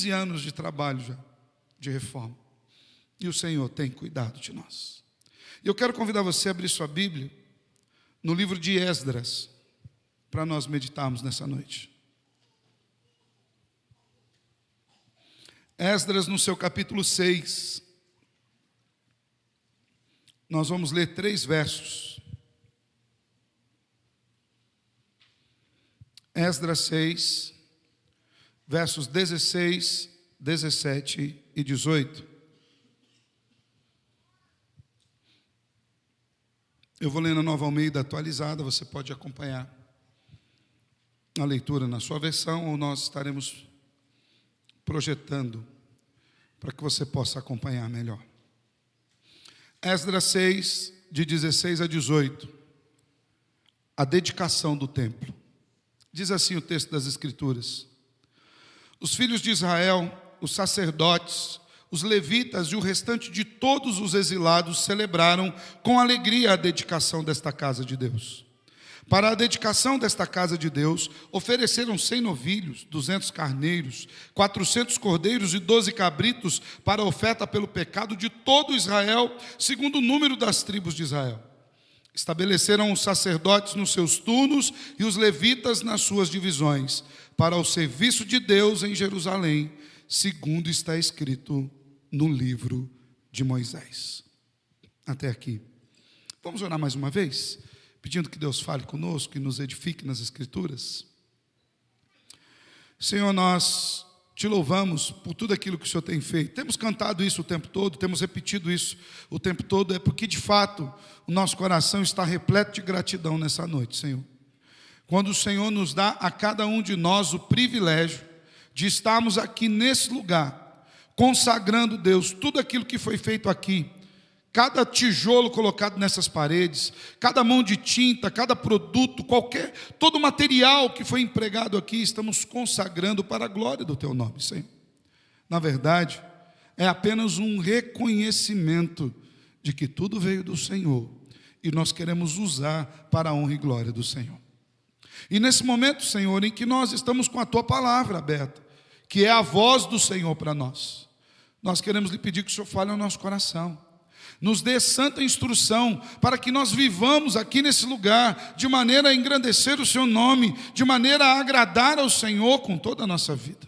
15 anos de trabalho já, de reforma. E o Senhor tem cuidado de nós. E eu quero convidar você a abrir sua Bíblia no livro de Esdras, para nós meditarmos nessa noite. Esdras, no seu capítulo 6, nós vamos ler 3 versos. Esdras 6, versos 16, 17 e 18. Eu vou ler na Nova Almeida atualizada, você pode acompanhar a leitura na sua versão, ou nós estaremos projetando para que você possa acompanhar melhor. Esdras 6, de 16 a 18, a dedicação do templo. Diz assim o texto das Escrituras: os filhos de Israel, os sacerdotes, os levitas e o restante de todos os exilados celebraram com alegria a dedicação desta casa de Deus. Para a dedicação desta casa de Deus, ofereceram 100 novilhos, 200 carneiros, 400 cordeiros e 12 cabritos para a oferta pelo pecado de todo Israel, segundo o número das tribos de Israel. Estabeleceram os sacerdotes nos seus turnos e os levitas nas suas divisões, para o serviço de Deus em Jerusalém, segundo está escrito no livro de Moisés. Até aqui. Vamos orar mais uma vez, pedindo que Deus fale conosco e nos edifique nas Escrituras. Senhor, nós te louvamos por tudo aquilo que o Senhor tem feito. Temos cantado isso o tempo todo, temos repetido isso o tempo todo, é porque de fato o nosso coração está repleto de gratidão nessa noite, Senhor. Quando o Senhor nos dá a cada um de nós o privilégio de estarmos aqui nesse lugar, consagrando, Deus, tudo aquilo que foi feito aqui, cada tijolo colocado nessas paredes, cada mão de tinta, cada produto, todo material que foi empregado aqui, estamos consagrando para a glória do Teu nome, Senhor. Na verdade, é apenas um reconhecimento de que tudo veio do Senhor e nós queremos usar para a honra e glória do Senhor. E nesse momento, Senhor, em que nós estamos com a Tua palavra aberta, que é a voz do Senhor para nós, nós queremos lhe pedir que o Senhor fale ao nosso coração, nos dê santa instrução, para que nós vivamos aqui nesse lugar, de maneira a engrandecer o Seu nome, de maneira a agradar ao Senhor com toda a nossa vida.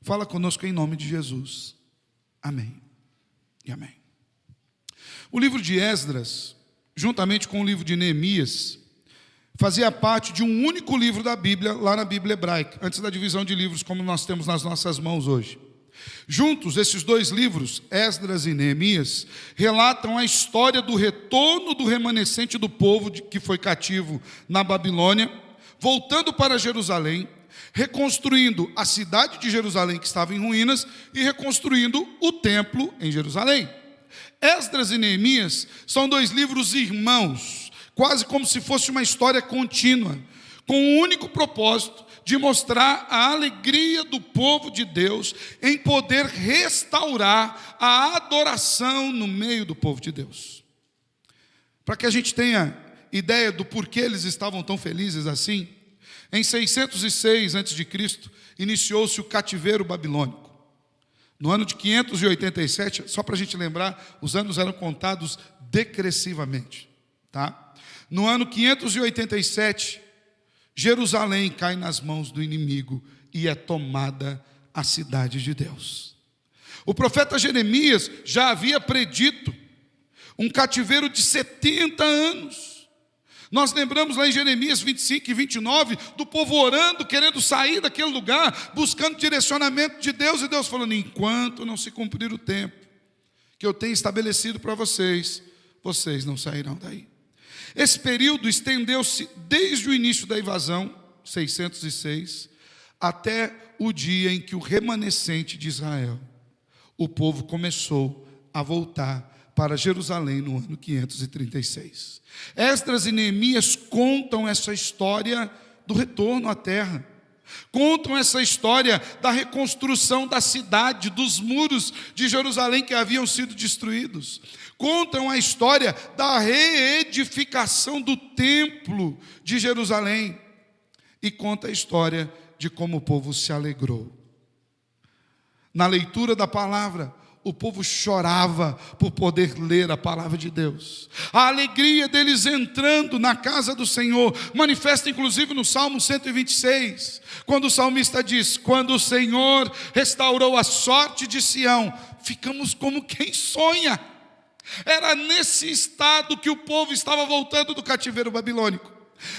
Fala conosco em nome de Jesus. Amém e amém. O livro de Esdras, juntamente com o livro de Neemias, fazia parte de um único livro da Bíblia, lá na Bíblia hebraica, antes da divisão de livros como nós temos nas nossas mãos hoje. Juntos, esses 2 livros, Esdras e Neemias, relatam a história do retorno do remanescente do povo que foi cativo na Babilônia, voltando para Jerusalém, reconstruindo a cidade de Jerusalém que estava em ruínas e reconstruindo o templo em Jerusalém. Esdras e Neemias são 2 livros irmãos, quase como se fosse uma história contínua, com o único propósito de mostrar a alegria do povo de Deus em poder restaurar a adoração no meio do povo de Deus. Para que a gente tenha ideia do porquê eles estavam tão felizes assim, em 606 a.C., iniciou-se o cativeiro babilônico. No ano de 587, só para a gente lembrar, os anos eram contados decrescivamente, tá? No ano 587, Jerusalém cai nas mãos do inimigo e é tomada a cidade de Deus. O profeta Jeremias já havia predito um cativeiro de 70 anos. Nós lembramos lá em Jeremias 25 e 29, do povo orando, querendo sair daquele lugar, buscando direcionamento de Deus, e Deus falando: enquanto não se cumprir o tempo que eu tenho estabelecido para vocês, vocês não sairão daí. Esse período estendeu-se desde o início da invasão, 606, até o dia em que o remanescente de Israel, o povo começou a voltar para Jerusalém no ano 536. Esdras e Neemias contam essa história do retorno à terra. Contam essa história da reconstrução da cidade, dos muros de Jerusalém que haviam sido destruídos. Contam a história da reedificação do templo de Jerusalém. E conta a história de como o povo se alegrou. na leitura da palavra, o povo chorava por poder ler a palavra de Deus. A alegria deles entrando na casa do Senhor manifesta inclusive no Salmo 126, quando o salmista diz: quando o Senhor restaurou a sorte de Sião, ficamos como quem sonha. Era nesse estado que o povo estava voltando do cativeiro babilônico.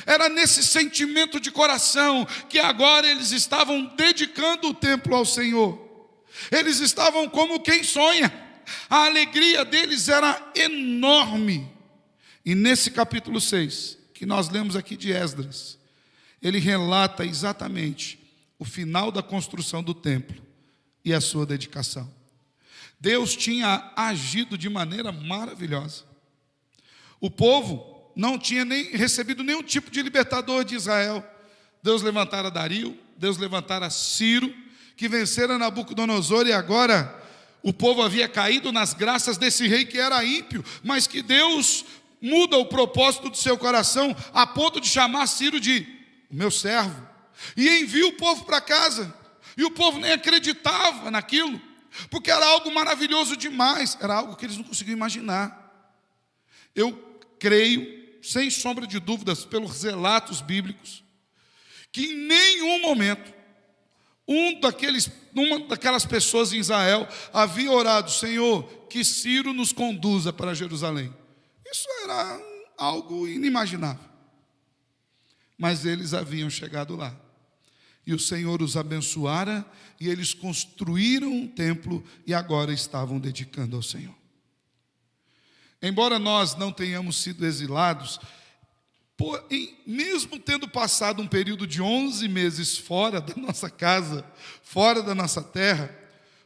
Era nesse sentimento de coração que agora eles estavam dedicando o templo ao Senhor. Eles estavam como quem sonha. A alegria deles era enorme. E nesse capítulo 6, que nós lemos aqui de Esdras, ele relata exatamente o final da construção do templo e a sua dedicação. Deus tinha agido de maneira maravilhosa. O povo não tinha nem recebido nenhum tipo de libertador de Israel. Deus levantara Dario, Deus levantara Ciro, que vencera Nabucodonosor, e agora o povo havia caído nas graças desse rei que era ímpio, mas que Deus muda o propósito do seu coração, a ponto de chamar Ciro de o meu servo, e envia o povo para casa. E o povo nem acreditava naquilo, porque era algo maravilhoso demais, era algo que eles não conseguiam imaginar. Eu creio, sem sombra de dúvidas, pelos relatos bíblicos, que em nenhum momento uma daquelas pessoas em Israel havia orado: Senhor, que Ciro nos conduza para Jerusalém. Isso era algo inimaginável. Mas eles haviam chegado lá. E o Senhor os abençoara, e eles construíram um templo e agora estavam dedicando ao Senhor. Embora nós não tenhamos sido exilados, mesmo tendo passado um período de 11 meses fora da nossa casa, fora da nossa terra,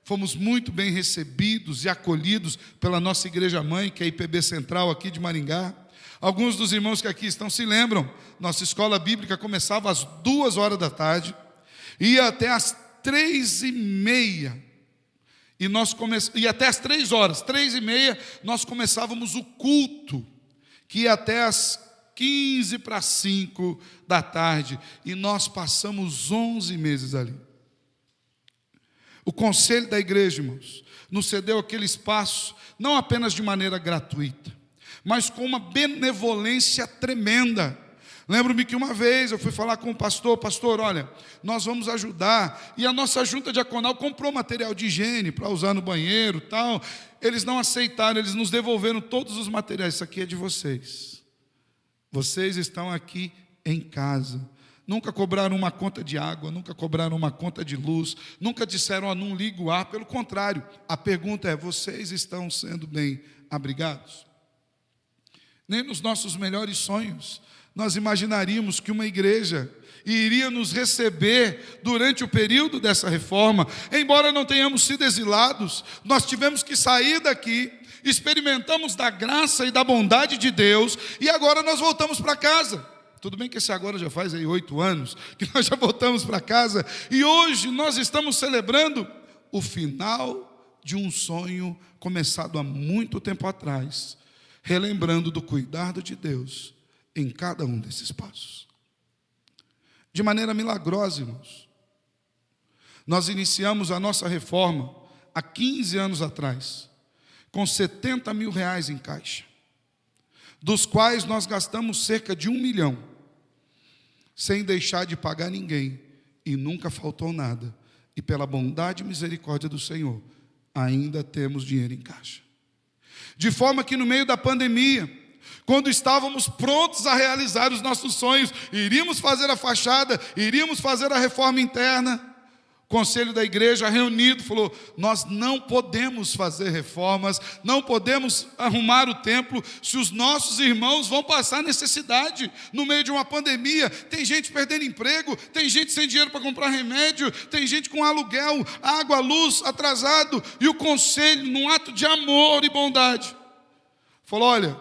fomos muito bem recebidos e acolhidos pela nossa igreja-mãe, que é a IPB Central aqui de Maringá. Alguns dos irmãos que aqui estão se lembram, nossa escola bíblica começava às 2h da tarde, ia até às 3h30, e até às 3h, 3h30, nós começávamos o culto, que ia até às 4:45 da tarde, e nós passamos 11 meses ali. O conselho da igreja, irmãos, nos cedeu aquele espaço, não apenas de maneira gratuita, mas com uma benevolência tremenda. Lembro-me que uma vez eu fui falar com o pastor: pastor, olha, nós vamos ajudar, e a nossa junta diaconal comprou material de higiene para usar no banheiro, tal. Eles não aceitaram, eles nos devolveram todos os materiais. Isso aqui é de vocês. Vocês estão aqui em casa. Nunca cobraram uma conta de água, nunca cobraram uma conta de luz, nunca disseram: ó, não liga o ar. Pelo contrário, a pergunta é: vocês estão sendo bem abrigados? Nem nos nossos melhores sonhos nós imaginaríamos que uma igreja iria nos receber durante o período dessa reforma. Embora não tenhamos sido exilados, nós tivemos que sair daqui, experimentamos da graça e da bondade de Deus, e agora nós voltamos para casa. Tudo bem que esse agora já faz aí 8 anos que nós já voltamos para casa, e hoje nós estamos celebrando o final de um sonho começado há muito tempo atrás, relembrando do cuidado de Deus em cada um desses passos. De maneira milagrosa, irmãos, nós iniciamos a nossa reforma há 15 anos atrás, com R$70 mil em caixa, dos quais nós gastamos cerca de 1 milhão, sem deixar de pagar ninguém, e nunca faltou nada, e pela bondade e misericórdia do Senhor, ainda temos dinheiro em caixa. De forma que no meio da pandemia, quando estávamos prontos a realizar os nossos sonhos, iríamos fazer a fachada, iríamos fazer a reforma interna, o conselho da igreja reunido falou: nós não podemos fazer reformas, não podemos arrumar o templo se os nossos irmãos vão passar necessidade no meio de uma pandemia. Tem gente perdendo emprego, tem gente sem dinheiro para comprar remédio, tem gente com aluguel, água, luz atrasado, e o conselho, num ato de amor e bondade, falou: olha,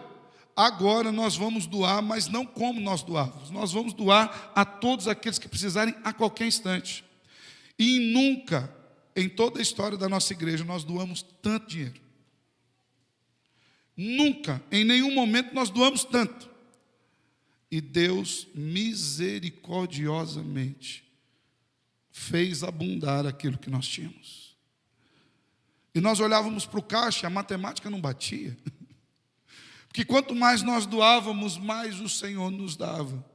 agora nós vamos doar, mas não como nós doávamos, nós vamos doar a todos aqueles que precisarem a qualquer instante. E nunca, em toda a história da nossa igreja, nós doamos tanto dinheiro. Nunca, em nenhum momento nós doamos tanto. E Deus misericordiosamente fez abundar aquilo que nós tínhamos. E nós olhávamos para o caixa, a matemática não batia. Porque quanto mais nós doávamos, mais o Senhor nos dava.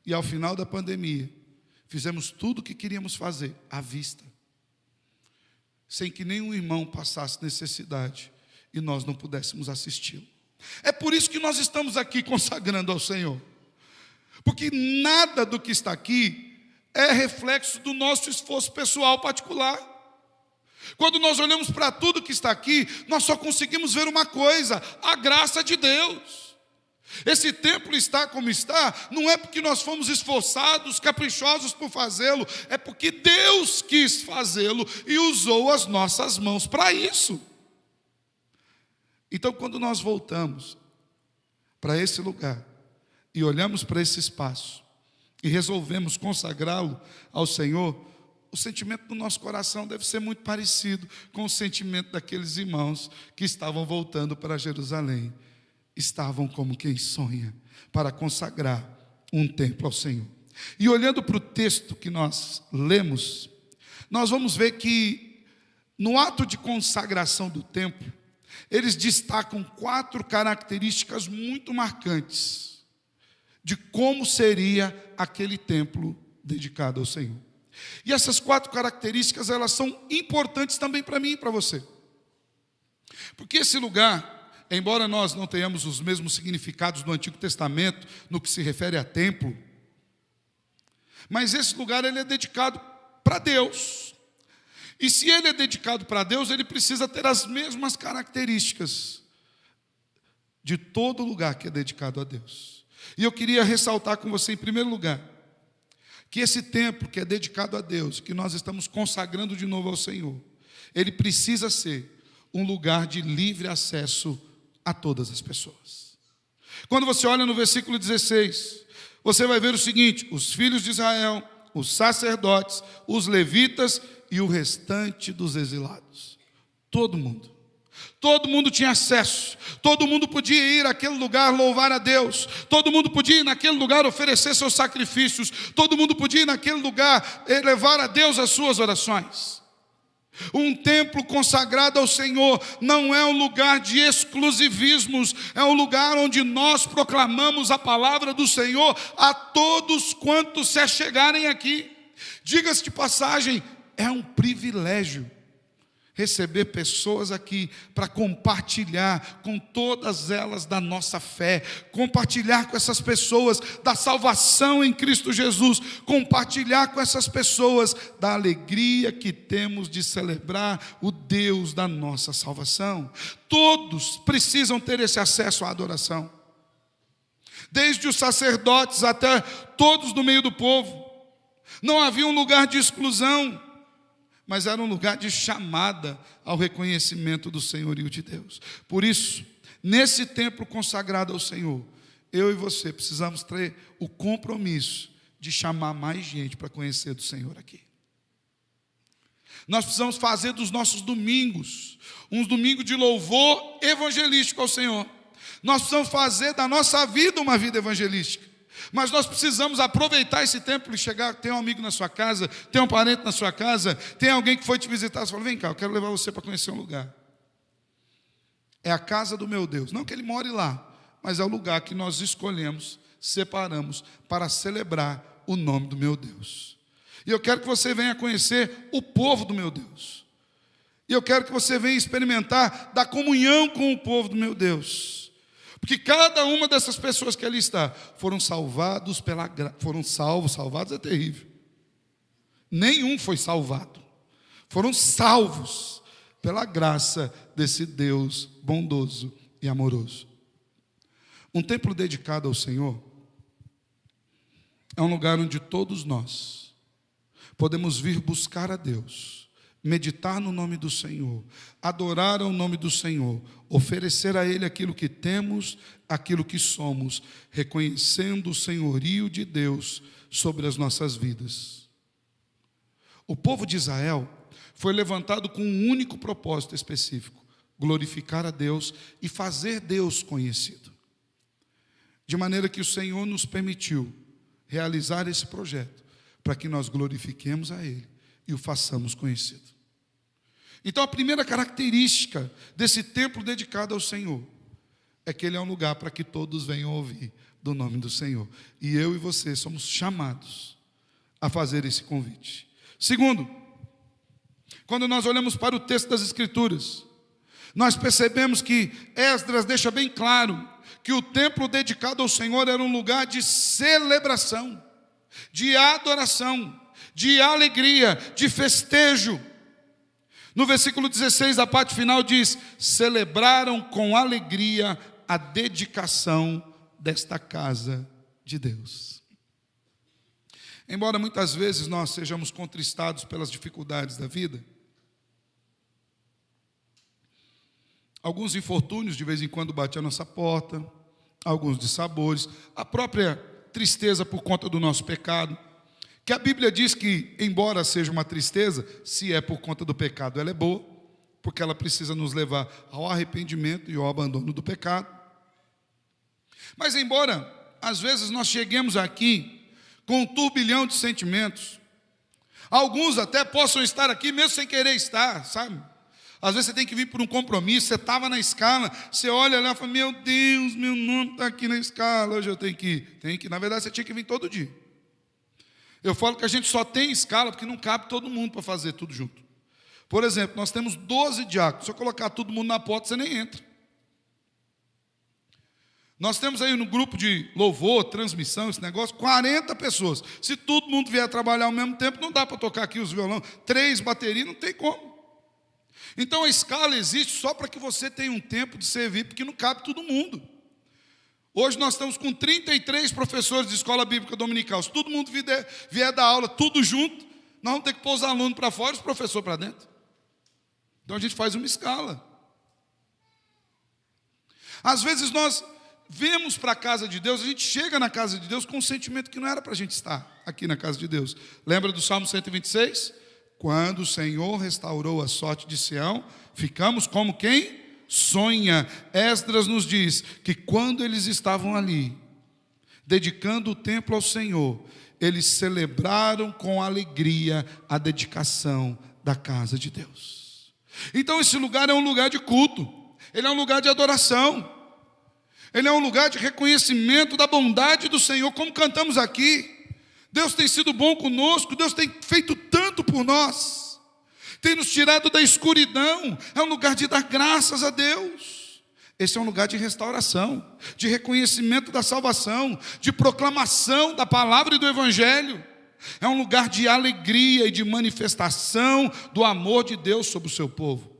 E ao final da pandemia, fizemos tudo o que queríamos fazer, à vista. Sem que nenhum irmão passasse necessidade e nós não pudéssemos assisti-lo. É por isso que nós estamos aqui consagrando ao Senhor. Porque nada do que está aqui é reflexo do nosso esforço pessoal particular. Quando nós olhamos para tudo que está aqui, nós só conseguimos ver uma coisa: a graça de Deus. Esse templo está como está, não é porque nós fomos esforçados, caprichosos por fazê-lo, é porque Deus quis fazê-lo e usou as nossas mãos para isso. Então, quando nós voltamos para esse lugar e olhamos para esse espaço e resolvemos consagrá-lo ao Senhor, o sentimento do nosso coração deve ser muito parecido com o sentimento daqueles irmãos que estavam voltando para Jerusalém. Estavam como quem sonha para consagrar um templo ao Senhor. E olhando para o texto que nós lemos, nós vamos ver que no ato de consagração do templo, eles destacam 4 características muito marcantes de como seria aquele templo dedicado ao Senhor. E essas 4 características, elas são importantes também para mim e para você. Porque esse lugar, embora nós não tenhamos os mesmos significados do Antigo Testamento no que se refere a templo, mas esse lugar ele é dedicado para Deus. E se ele é dedicado para Deus, ele precisa ter as mesmas características de todo lugar que é dedicado a Deus. E eu queria ressaltar com você, em primeiro lugar, que esse templo que é dedicado a Deus, que nós estamos consagrando de novo ao Senhor, ele precisa ser um lugar de livre acesso a todas as pessoas. Quando você olha no versículo 16, você vai ver o seguinte: os filhos de Israel, os sacerdotes, os levitas e o restante dos exilados. Todo mundo tinha acesso, todo mundo podia ir àquele lugar louvar a Deus, todo mundo podia ir naquele lugar oferecer seus sacrifícios, todo mundo podia ir naquele lugar elevar a Deus as suas orações. Um templo consagrado ao Senhor não é um lugar de exclusivismos, é um lugar onde nós proclamamos a palavra do Senhor a todos quantos se achegarem aqui. Diga-se de passagem, é um privilégio receber pessoas aqui para compartilhar com todas elas da nossa fé, compartilhar com essas pessoas da salvação em Cristo Jesus, compartilhar com essas pessoas da alegria que temos de celebrar o Deus da nossa salvação. Todos precisam ter esse acesso à adoração, desde os sacerdotes até todos do meio do povo. Não havia um lugar de exclusão, mas era um lugar de chamada ao reconhecimento do senhorio de Deus. Por isso, nesse templo consagrado ao Senhor, eu e você precisamos ter o compromisso de chamar mais gente para conhecer do Senhor aqui. Nós precisamos fazer dos nossos domingos um domingo de louvor evangelístico ao Senhor. Nós precisamos fazer da nossa vida uma vida evangelística. Mas nós precisamos aproveitar esse tempo e chegar, tem um amigo na sua casa, tem um parente na sua casa, tem alguém que foi te visitar, você fala: vem cá, eu quero levar você para conhecer um lugar. É a casa do meu Deus, não que ele more lá, mas é o lugar que nós escolhemos, separamos para celebrar o nome do meu Deus. E eu quero que você venha conhecer o povo do meu Deus. E eu quero que você venha experimentar da comunhão com o povo do meu Deus. Porque cada uma dessas pessoas que ali está, foram salvados pela graça, salvados é terrível. Nenhum foi salvado. Foram salvos pela graça desse Deus bondoso e amoroso. Um templo dedicado ao Senhor é um lugar onde todos nós podemos vir buscar a Deus, meditar no nome do Senhor, adorar ao nome do Senhor, oferecer a Ele aquilo que temos, aquilo que somos, reconhecendo o senhorio de Deus sobre as nossas vidas. O povo de Israel foi levantado com um único propósito específico: glorificar a Deus e fazer Deus conhecido. De maneira que o Senhor nos permitiu realizar esse projeto, para que nós glorifiquemos a Ele e o façamos conhecido. Então a primeira característica desse templo dedicado ao Senhor é que ele é um lugar para que todos venham ouvir do nome do Senhor. E eu e você somos chamados a fazer esse convite. Segundo, quando nós olhamos para o texto das Escrituras, nós percebemos que Esdras deixa bem claro que o templo dedicado ao Senhor era um lugar de celebração, de adoração, de alegria, de festejo. No versículo 16, a parte final diz: celebraram com alegria a dedicação desta casa de Deus. Embora muitas vezes nós sejamos contristados pelas dificuldades da vida, alguns infortúnios de vez em quando batem a nossa porta, alguns dissabores, a própria tristeza por conta do nosso pecado, que a Bíblia diz que, embora seja uma tristeza, se é por conta do pecado, ela é boa, porque ela precisa nos levar ao arrependimento e ao abandono do pecado. Mas embora, às vezes, nós cheguemos aqui com um turbilhão de sentimentos, alguns até possam estar aqui mesmo sem querer estar, sabe? Às vezes você tem que vir por um compromisso, você estava na escala, você olha lá e fala: meu Deus, meu nome está aqui na escala, hoje eu tenho que ir. Tem que, na verdade, você tinha que vir todo dia. Eu falo que a gente só tem escala porque não cabe todo mundo para fazer tudo junto. Por exemplo, nós temos 12 diáconos. Se eu colocar todo mundo na porta, você nem entra. Nós temos aí no grupo de louvor, transmissão, esse negócio, 40 pessoas. Se todo mundo vier trabalhar ao mesmo tempo, não dá para tocar aqui os violão. 3 baterias, não tem como. Então a escala existe só para que você tenha um tempo de servir, porque não cabe todo mundo. Hoje nós estamos com 33 professores de escola bíblica dominical. Se todo mundo vier dar aula, tudo junto, nós vamos ter que pôr os alunos para fora e os professores para dentro. Então a gente faz uma escala. Às vezes nós vemos para a casa de Deus, a gente chega na casa de Deus com um sentimento que não era para a gente estar aqui na casa de Deus. Lembra do Salmo 126? Quando o Senhor restaurou a sorte de Sião, ficamos como quem sonha. Esdras nos diz que quando eles estavam ali, dedicando o templo ao Senhor, eles celebraram com alegria a dedicação da casa de Deus. Então esse lugar é um lugar de culto, ele é um lugar de adoração, ele é um lugar de reconhecimento da bondade do Senhor, como cantamos aqui. Deus tem sido bom conosco, Deus tem feito tanto por nós, tem nos tirado da escuridão. É um lugar de dar graças a Deus. Esse é um lugar de restauração, de reconhecimento da salvação, de proclamação da palavra e do evangelho. É um lugar de alegria e de manifestação do amor de Deus sobre o seu povo.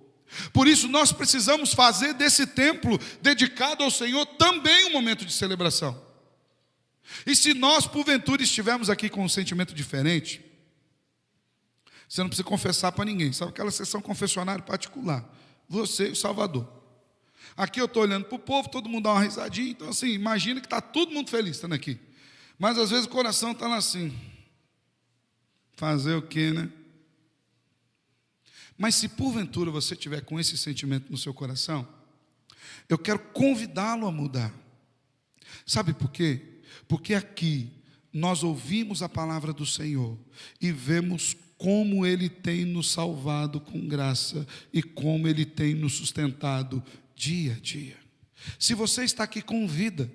Por isso nós precisamos fazer desse templo dedicado ao Senhor também um momento de celebração. E se nós, porventura, estivermos aqui com um sentimento diferente, você não precisa confessar para ninguém. Sabe aquela sessão confessionário particular? Você e o Salvador. Aqui eu estou olhando para o povo, todo mundo dá uma risadinha. Então assim, imagina que está todo mundo feliz estando aqui. Mas às vezes o coração está lá assim. Fazer o quê, né? Mas se porventura você tiver com esse sentimento no seu coração, eu quero convidá-lo a mudar. Sabe por quê? Porque aqui nós ouvimos a palavra do Senhor e vemos como Ele tem nos salvado com graça e como Ele tem nos sustentado dia a dia. Se você está aqui com vida,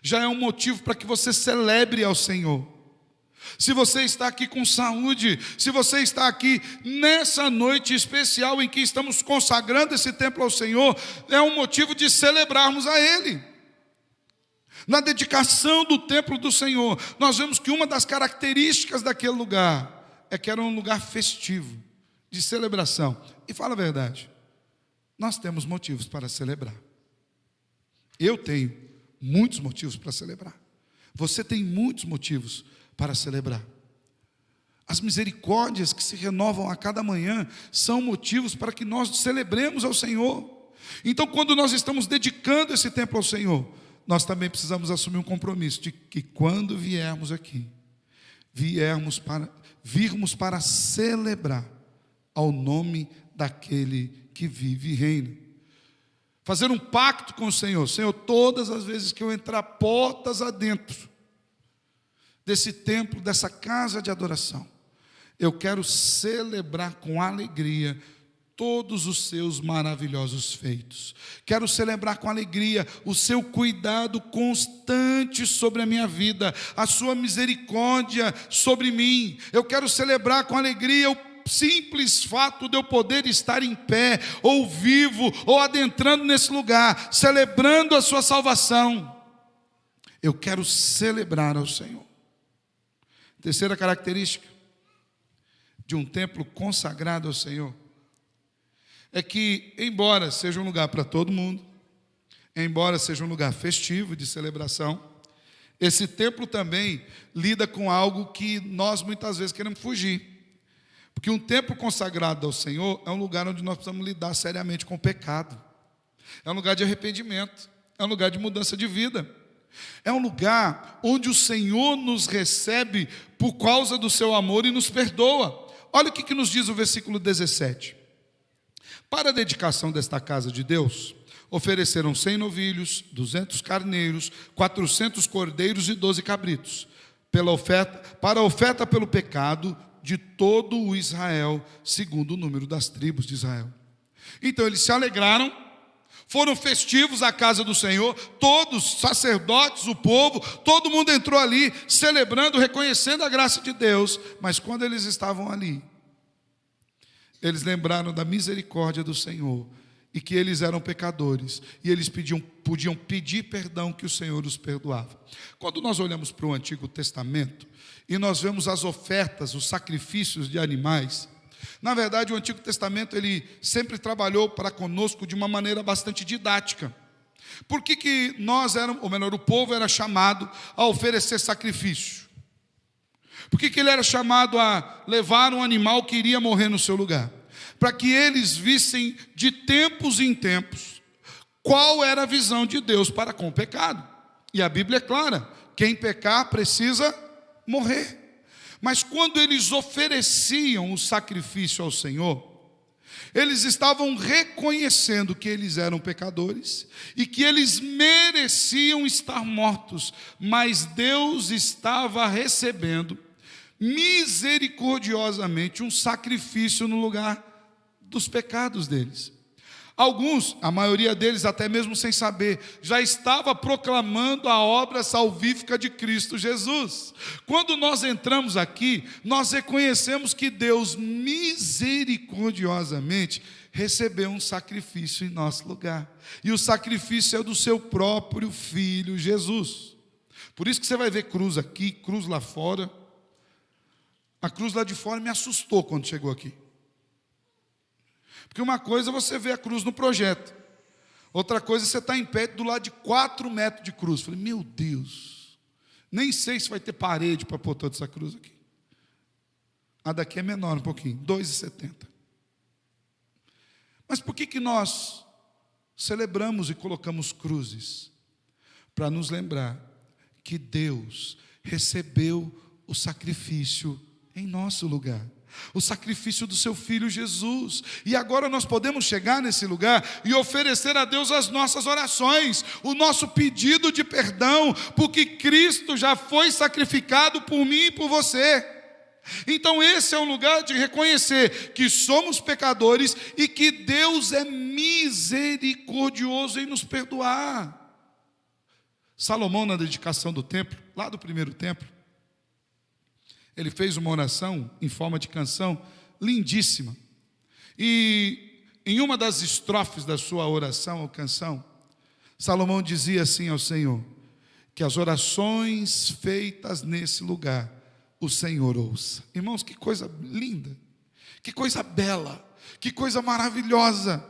já é um motivo para que você celebre ao Senhor. Se você está aqui com saúde, se você está aqui nessa noite especial em que estamos consagrando esse templo ao Senhor, é um motivo de celebrarmos a Ele. Na dedicação do templo do Senhor, nós vemos que uma das características daquele lugar é que era um lugar festivo, de celebração. E fala a verdade, nós temos motivos para celebrar. Eu tenho muitos motivos para celebrar. Você tem muitos motivos para celebrar. As misericórdias que se renovam a cada manhã são motivos para que nós celebremos ao Senhor. Então, quando nós estamos dedicando esse templo ao Senhor, nós também precisamos assumir um compromisso de que quando viermos aqui, virmos para celebrar ao nome daquele que vive e reina. Fazer um pacto com o Senhor. Senhor, todas as vezes que eu entrar portas adentro desse templo, dessa casa de adoração, eu quero celebrar com alegria todos os seus maravilhosos feitos. Quero celebrar com alegria o seu cuidado constante sobre a minha vida, a sua misericórdia sobre mim. Eu quero celebrar com alegria o simples fato de eu poder estar em pé, ou vivo, ou adentrando nesse lugar, celebrando a sua salvação. Eu quero celebrar ao Senhor. Terceira característica de um templo consagrado ao Senhor é que, embora seja um lugar para todo mundo, embora seja um lugar festivo, de celebração, esse templo também lida com algo que nós muitas vezes queremos fugir. Porque um templo consagrado ao Senhor é um lugar onde nós precisamos lidar seriamente com o pecado. É um lugar de arrependimento, é um lugar de mudança de vida. É um lugar onde o Senhor nos recebe por causa do seu amor e nos perdoa. Olha o que nos diz o versículo 17. Para a dedicação desta casa de Deus, ofereceram 100 novilhos, 200 carneiros, 400 cordeiros e 12 cabritos, para a oferta pelo pecado de todo o Israel, segundo o número das tribos de Israel. Então eles se alegraram, foram festivos à casa do Senhor, todos, sacerdotes, o povo, todo mundo entrou ali, celebrando, reconhecendo a graça de Deus. Mas quando eles estavam ali, eles lembraram da misericórdia do Senhor, e que eles eram pecadores, e eles podiam pedir perdão, que o Senhor os perdoava. Quando nós olhamos para o Antigo Testamento, e nós vemos as ofertas, os sacrifícios de animais, na verdade o Antigo Testamento ele sempre trabalhou para conosco de uma maneira bastante didática. Por que nós éramos, ou melhor, o povo era chamado a oferecer sacrifício? Por que ele era chamado a levar um animal que iria morrer no seu lugar? Para que eles vissem de tempos em tempos qual era a visão de Deus para com o pecado. E a Bíblia é clara: quem pecar precisa morrer. Mas quando eles ofereciam o sacrifício ao Senhor, eles estavam reconhecendo que eles eram pecadores e que eles mereciam estar mortos, mas Deus estava recebendo misericordiosamente um sacrifício no lugar dos pecados deles. Alguns, a maioria deles até mesmo sem saber, já estava proclamando a obra salvífica de Cristo Jesus. Quando nós entramos aqui, nós reconhecemos que Deus misericordiosamente recebeu um sacrifício em nosso lugar. E o sacrifício é do seu próprio Filho Jesus. Por isso que você vai ver cruz aqui, cruz lá fora. A cruz lá de fora me assustou quando chegou aqui. Porque uma coisa é você ver a cruz no projeto, outra coisa é você estar em pé do lado de 4 metros de cruz. Falei, meu Deus, nem sei se vai ter parede para pôr toda essa cruz aqui. A daqui é menor um pouquinho, 2,70. Mas por que nós celebramos e colocamos cruzes? Para nos lembrar que Deus recebeu o sacrifício em nosso lugar, o sacrifício do seu Filho Jesus, e agora nós podemos chegar nesse lugar e oferecer a Deus as nossas orações, o nosso pedido de perdão, porque Cristo já foi sacrificado por mim e por você. Então esse é um lugar de reconhecer que somos pecadores e que Deus é misericordioso em nos perdoar. Salomão, na dedicação do templo, lá do primeiro templo, ele fez uma oração em forma de canção lindíssima. E em uma das estrofes da sua oração ou canção, Salomão dizia assim ao Senhor: que as orações feitas nesse lugar o Senhor ouça. Irmãos, que coisa linda, que coisa bela, que coisa maravilhosa,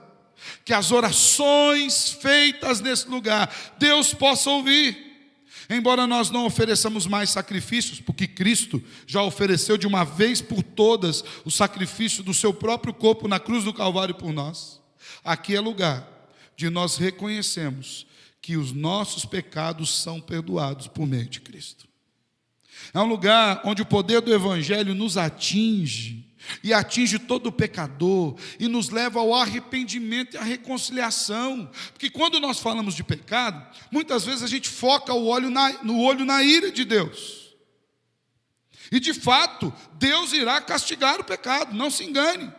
que as orações feitas nesse lugar Deus possa ouvir. Embora nós não ofereçamos mais sacrifícios, porque Cristo já ofereceu de uma vez por todas o sacrifício do seu próprio corpo na cruz do Calvário por nós, aqui é lugar de nós reconhecermos que os nossos pecados são perdoados por meio de Cristo. É um lugar onde o poder do Evangelho nos atinge, e atinge todo pecador, e nos leva ao arrependimento e à reconciliação. Porque quando nós falamos de pecado, muitas vezes a gente foca no olho na ira de Deus. E de fato, Deus irá castigar o pecado, não se engane.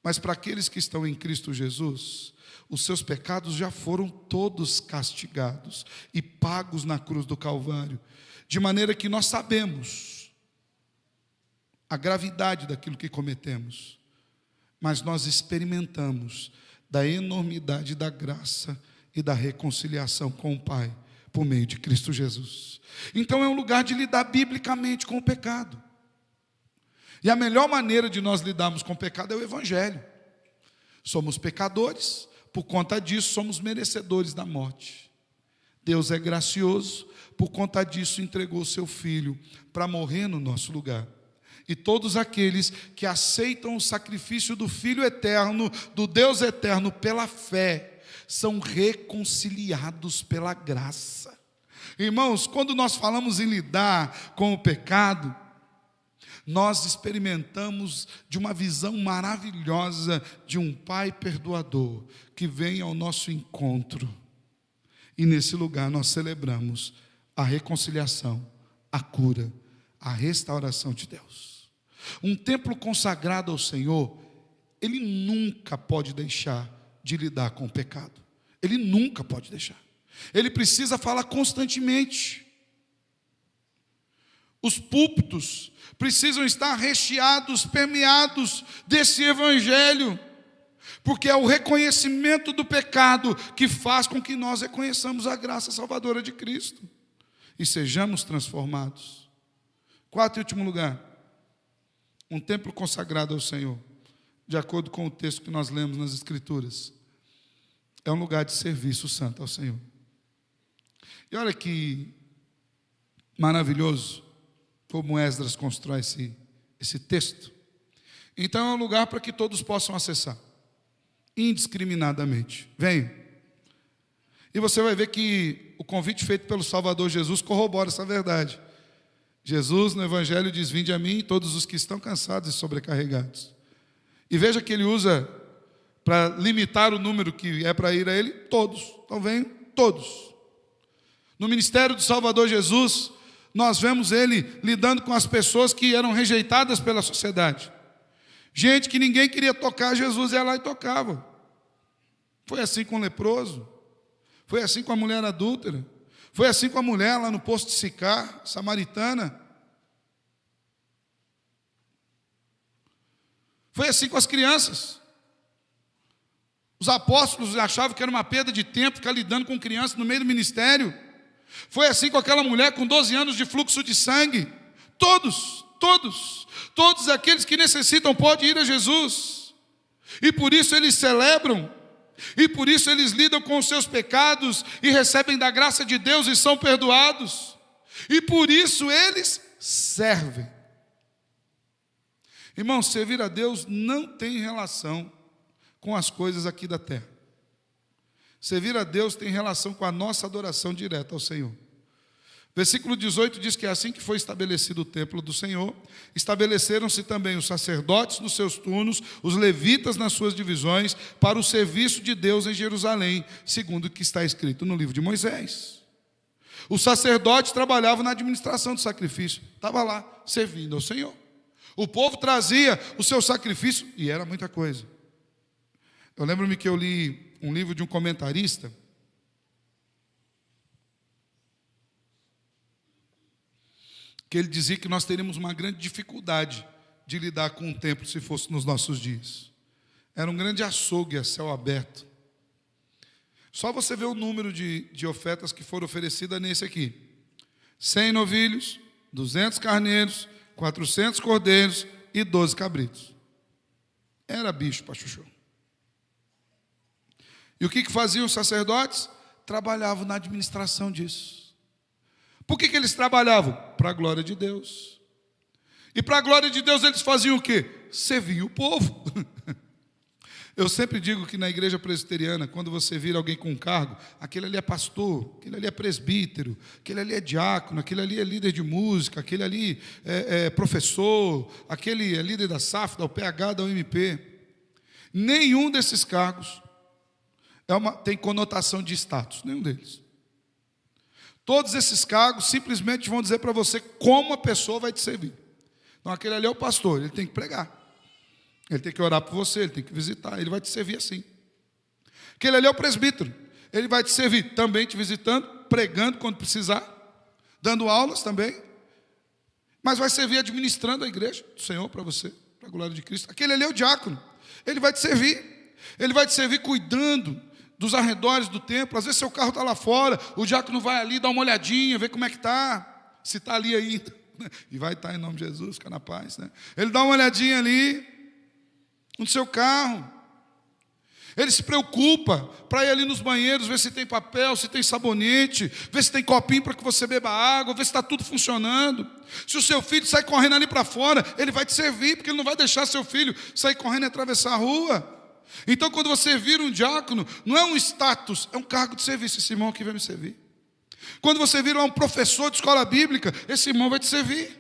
Mas para aqueles que estão em Cristo Jesus, os seus pecados já foram todos castigados e pagos na cruz do Calvário, de maneira que nós sabemos a gravidade daquilo que cometemos, mas nós experimentamos da enormidade da graça e da reconciliação com o Pai, por meio de Cristo Jesus. Então é um lugar de lidar biblicamente com o pecado. E a melhor maneira de nós lidarmos com o pecado é o Evangelho. Somos pecadores, por conta disso somos merecedores da morte. Deus é gracioso, por conta disso entregou o seu Filho para morrer no nosso lugar. E todos aqueles que aceitam o sacrifício do Filho eterno, do Deus eterno, pela fé, são reconciliados pela graça. Irmãos, quando nós falamos em lidar com o pecado, nós experimentamos de uma visão maravilhosa de um Pai perdoador que vem ao nosso encontro. E nesse lugar nós celebramos a reconciliação, a cura, a restauração de Deus. Um templo consagrado ao Senhor, ele nunca pode deixar de lidar com o pecado. Ele nunca pode deixar. Ele precisa falar constantemente. Os púlpitos precisam estar recheados, permeados desse Evangelho, porque é o reconhecimento do pecado que faz com que nós reconheçamos a graça salvadora de Cristo e sejamos transformados. Quarto e último lugar, um templo consagrado ao Senhor, de acordo com o texto que nós lemos nas Escrituras, é um lugar de serviço santo ao Senhor. E olha que maravilhoso como Esdras constrói esse texto. Então é um lugar para que todos possam acessar, indiscriminadamente. Venham. E você vai ver que o convite feito pelo Salvador Jesus corrobora essa verdade. Jesus no Evangelho diz: vinde a mim todos os que estão cansados e sobrecarregados. E veja que ele usa, para limitar o número que é para ir a ele, todos. Então venham todos. No ministério do Salvador Jesus, nós vemos ele lidando com as pessoas que eram rejeitadas pela sociedade. Gente que ninguém queria tocar, Jesus ia lá e tocava. Foi assim com o leproso, foi assim com a mulher adúltera, foi assim com a mulher lá no poço de Sicar, samaritana. Foi assim com as crianças. Os apóstolos achavam que era uma perda de tempo ficar lidando com crianças no meio do ministério. Foi assim com aquela mulher com 12 anos de fluxo de sangue. Todos aqueles que necessitam podem ir a Jesus. E por isso eles celebram, e por isso eles lidam com os seus pecados e recebem da graça de Deus e são perdoados. E por isso eles servem. Irmãos, servir a Deus não tem relação com as coisas aqui da terra. Servir a Deus tem relação com a nossa adoração direta ao Senhor. Versículo 18 diz que é assim que foi estabelecido o templo do Senhor. Estabeleceram-se também os sacerdotes nos seus turnos, os levitas nas suas divisões, para o serviço de Deus em Jerusalém, segundo o que está escrito no livro de Moisés. Os sacerdotes trabalhavam na administração do sacrifício. Estava lá, servindo ao Senhor. O povo trazia o seu sacrifício, e era muita coisa. Eu lembro-me que eu li um livro de um comentarista, que ele dizia que nós teríamos uma grande dificuldade de lidar com o templo se fosse nos nossos dias. Era um grande açougue a céu aberto. Só você vê o número de ofertas que foram oferecidas nesse aqui: 100 novilhos, 200 carneiros, 400 cordeiros e 12 cabritos. Era bicho para chuchu. E o que faziam os sacerdotes? Trabalhavam na administração disso. Por que eles trabalhavam? Para a glória de Deus. E para a glória de Deus eles faziam o quê? Serviam o povo. Eu sempre digo que na igreja presbiteriana, quando você vira alguém com cargo, aquele ali é pastor, aquele ali é presbítero, aquele ali é diácono, aquele ali é líder de música, aquele ali é professor, aquele é líder da SAF, da UPH, da UMP. Nenhum desses cargos tem conotação de status, nenhum deles. Todos esses cargos simplesmente vão dizer para você como a pessoa vai te servir. Então aquele ali é o pastor, ele tem que pregar. Ele tem que orar por você, ele tem que visitar, ele vai te servir assim. Aquele ali é o presbítero, ele vai te servir também te visitando, pregando quando precisar, dando aulas também, mas vai servir administrando a igreja do Senhor para você, para a glória de Cristo. Aquele ali é o diácono, ele vai te servir cuidando dos arredores do templo. Às vezes seu carro está lá fora, o diácono vai ali, dá uma olhadinha, vê como é que está, se está ali ainda, e vai estar em nome de Jesus, fica na paz, né? Ele dá uma olhadinha ali no seu carro, ele se preocupa para ir ali nos banheiros, ver se tem papel, se tem sabonete, ver se tem copinho para que você beba água, ver se está tudo funcionando. Se o seu filho sai correndo ali para fora, ele vai te servir, porque ele não vai deixar seu filho sair correndo e atravessar a rua. Então quando você vira um diácono, não é um status, é um cargo de serviço. Esse irmão aqui vai me servir. Quando você vira um professor de escola bíblica, esse irmão vai te servir.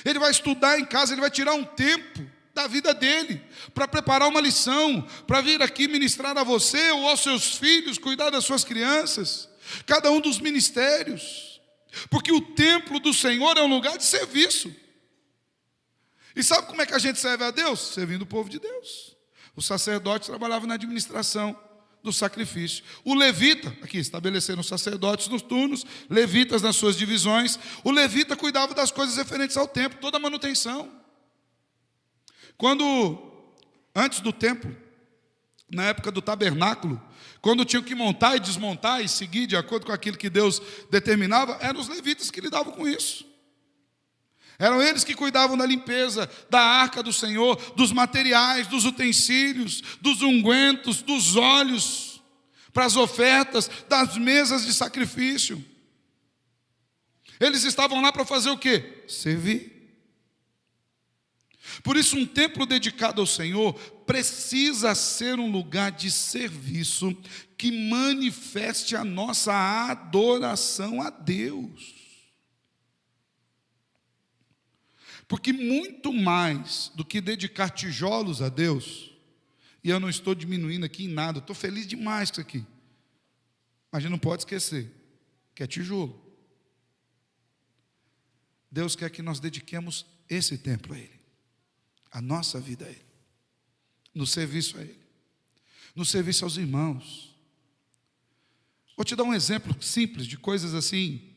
Ele vai estudar em casa, ele vai tirar um tempo da vida dele para preparar uma lição, para vir aqui ministrar a você ou aos seus filhos, cuidar das suas crianças, cada um dos ministérios, porque o templo do Senhor é um lugar de serviço. E sabe como é que a gente serve a Deus? Servindo o povo de Deus. O sacerdote trabalhava na administração do sacrifício. O levita, aqui estabeleceram sacerdotes nos turnos, levitas nas suas divisões. O levita cuidava das coisas referentes ao templo, toda a manutenção. Antes do templo, na época do tabernáculo, quando tinham que montar e desmontar e seguir de acordo com aquilo que Deus determinava, eram os levitas que lidavam com isso. Eram eles que cuidavam da limpeza da arca do Senhor, dos materiais, dos utensílios, dos ungüentos, dos óleos, para as ofertas, das mesas de sacrifício. Eles estavam lá para fazer o quê? Servir. Por isso, um templo dedicado ao Senhor precisa ser um lugar de serviço que manifeste a nossa adoração a Deus. Porque muito mais do que dedicar tijolos a Deus, e eu não estou diminuindo aqui em nada, estou feliz demais com isso aqui, mas a gente não pode esquecer que é tijolo. Deus quer que nós dediquemos esse templo a Ele, a nossa vida a Ele, no serviço a Ele, no serviço aos irmãos. Vou te dar um exemplo simples de coisas assim,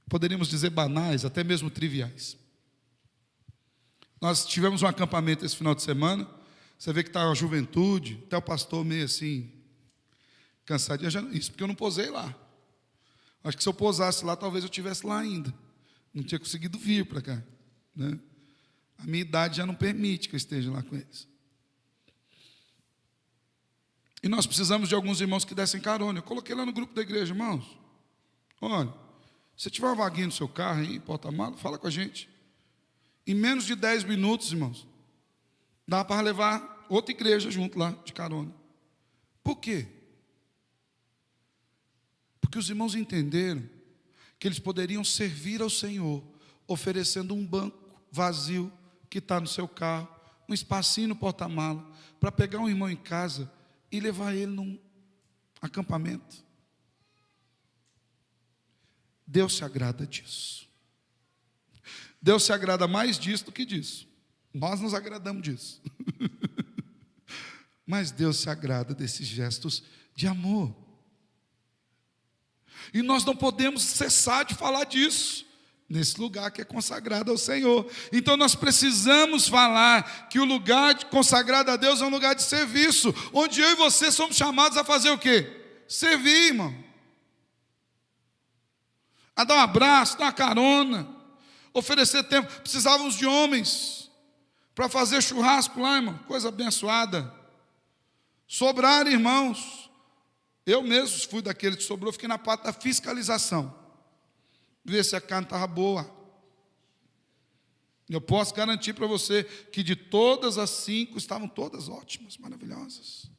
poderíamos dizer banais, até mesmo triviais. Nós tivemos um acampamento esse final de semana, você vê que está a juventude, até o pastor meio assim, cansadinho. Isso porque eu não posei lá. Acho que se eu posasse lá, talvez eu estivesse lá ainda. Não tinha conseguido vir para cá, né? A minha idade já não permite que eu esteja lá com eles. E nós precisamos de alguns irmãos que dessem carona. Eu coloquei lá no grupo da igreja, irmãos. Olha, se tiver uma vaguinha no seu carro aí, porta-mala, fala com a gente. Em menos de 10 minutos, irmãos, dá para levar outra igreja junto lá, de carona. Por quê? Porque os irmãos entenderam que eles poderiam servir ao Senhor, oferecendo um banco vazio que está no seu carro, um espacinho no porta-mala, para pegar um irmão em casa e levar ele num acampamento. Deus se agrada disso. Deus se agrada mais disso do que disso. Nós nos agradamos disso. Mas Deus se agrada desses gestos de amor. E nós não podemos cessar de falar disso, nesse lugar que é consagrado ao Senhor. Então nós precisamos falar que o lugar consagrado a Deus é um lugar de serviço, onde eu e você somos chamados a fazer o quê? Servir, irmão. A dar um abraço, dar uma carona, oferecer tempo. Precisávamos de homens para fazer churrasco lá, irmão, coisa abençoada. Sobraram, irmãos. Eu mesmo fui daquele que sobrou, fiquei na parte da fiscalização, ver se a carne estava boa. Eu posso garantir para você que de todas as 5 estavam todas ótimas, maravilhosas.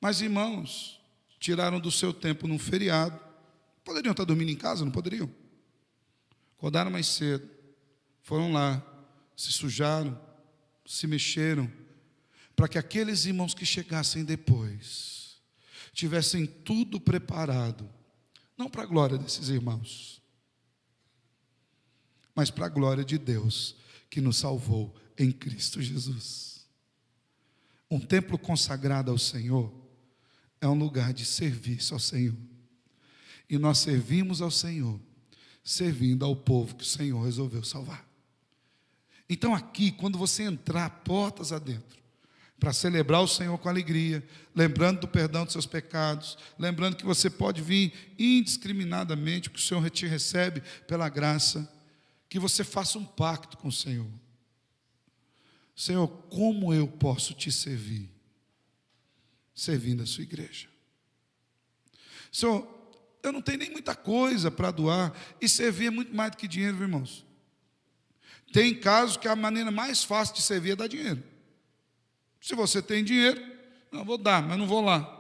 Mas, irmãos, tiraram do seu tempo num feriado. Poderiam estar dormindo em casa, não poderiam? Acordaram mais cedo, foram lá, se sujaram, se mexeram, para que aqueles irmãos que chegassem depois tivessem tudo preparado, não para a glória desses irmãos, mas para a glória de Deus, que nos salvou em Cristo Jesus. Um templo consagrado ao Senhor é um lugar de serviço ao Senhor. E nós servimos ao Senhor, servindo ao povo que o Senhor resolveu salvar. Então aqui, quando você entrar portas adentro, para celebrar o Senhor com alegria, lembrando do perdão dos seus pecados, lembrando que você pode vir indiscriminadamente, que o Senhor te recebe pela graça, que você faça um pacto com o Senhor. Senhor, como eu posso te servir? Servindo a sua igreja. Senhor, eu não tenho nem muita coisa para doar, e servir é muito mais do que dinheiro, viu, irmãos? Tem casos que a maneira mais fácil de servir é dar dinheiro. Se você tem dinheiro, não vou dar, mas não vou lá.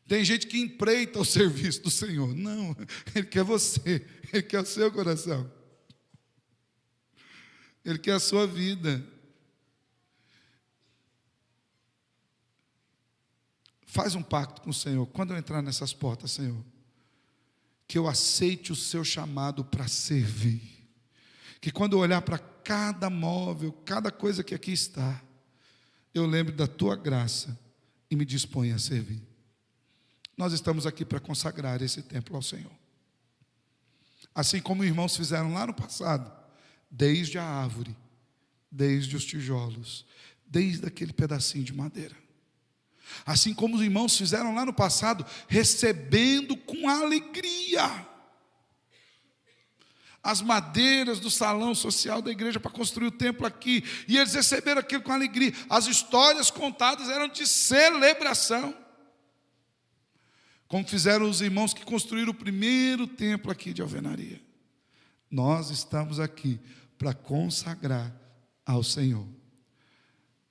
Tem gente que empreita o serviço do Senhor. Não, Ele quer você, Ele quer o seu coração. Ele quer a sua vida. Faz um pacto com o Senhor. Quando eu entrar nessas portas, Senhor, que eu aceite o seu chamado para servir. Que quando eu olhar para cada móvel, cada coisa que aqui está, eu lembre da tua graça e me disponha a servir. Nós estamos aqui para consagrar esse templo ao Senhor. Assim como os irmãos fizeram lá no passado, desde a árvore, desde os tijolos, desde aquele pedacinho de madeira. Assim como os irmãos fizeram lá no passado, recebendo com alegria as madeiras do salão social da igreja para construir o templo aqui, e eles receberam aquilo com alegria. As histórias contadas eram de celebração, como fizeram os irmãos que construíram o primeiro templo aqui de Alvenaria. Nós estamos aqui para consagrar ao Senhor,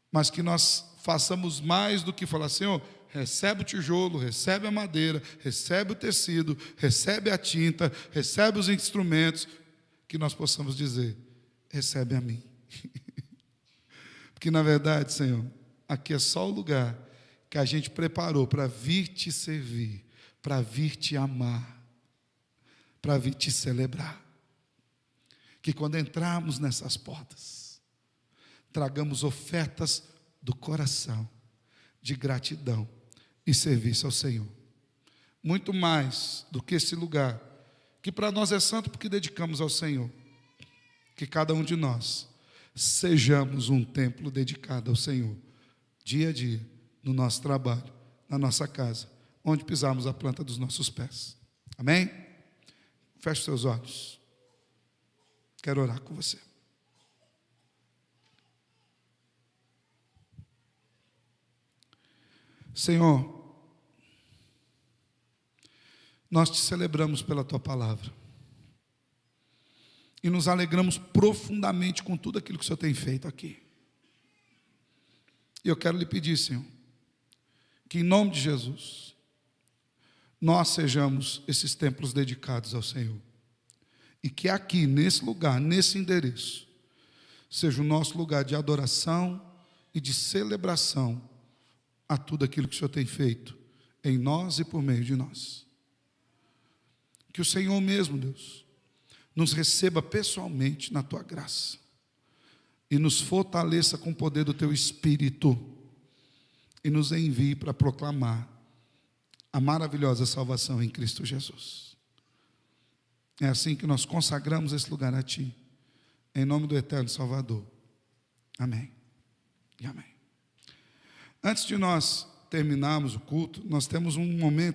mas que nós façamos mais do que falar: Senhor, recebe o tijolo, recebe a madeira, recebe o tecido, recebe a tinta, recebe os instrumentos, que nós possamos dizer: recebe a mim. Porque na verdade, Senhor, aqui é só o lugar que a gente preparou para vir te servir, para vir te amar, para vir te celebrar. Que quando entrarmos nessas portas, tragamos ofertas do coração, de gratidão e serviço ao Senhor. Muito mais do que esse lugar, que para nós é santo porque dedicamos ao Senhor. Que cada um de nós sejamos um templo dedicado ao Senhor, dia a dia, no nosso trabalho, na nossa casa, onde pisarmos a planta dos nossos pés. Amém? Feche os seus olhos. Quero orar com você. Senhor, nós te celebramos pela tua palavra e nos alegramos profundamente com tudo aquilo que o Senhor tem feito aqui. E eu quero lhe pedir, Senhor, que em nome de Jesus nós sejamos esses templos dedicados ao Senhor, e que aqui, nesse lugar, nesse endereço, seja o nosso lugar de adoração e de celebração a tudo aquilo que o Senhor tem feito em nós e por meio de nós. Que o Senhor mesmo, Deus, nos receba pessoalmente na tua graça e nos fortaleça com o poder do teu Espírito e nos envie para proclamar a maravilhosa salvação em Cristo Jesus. É assim que nós consagramos esse lugar a ti, em nome do eterno Salvador. Amém e amém. Antes de nós terminarmos o culto, nós temos um momento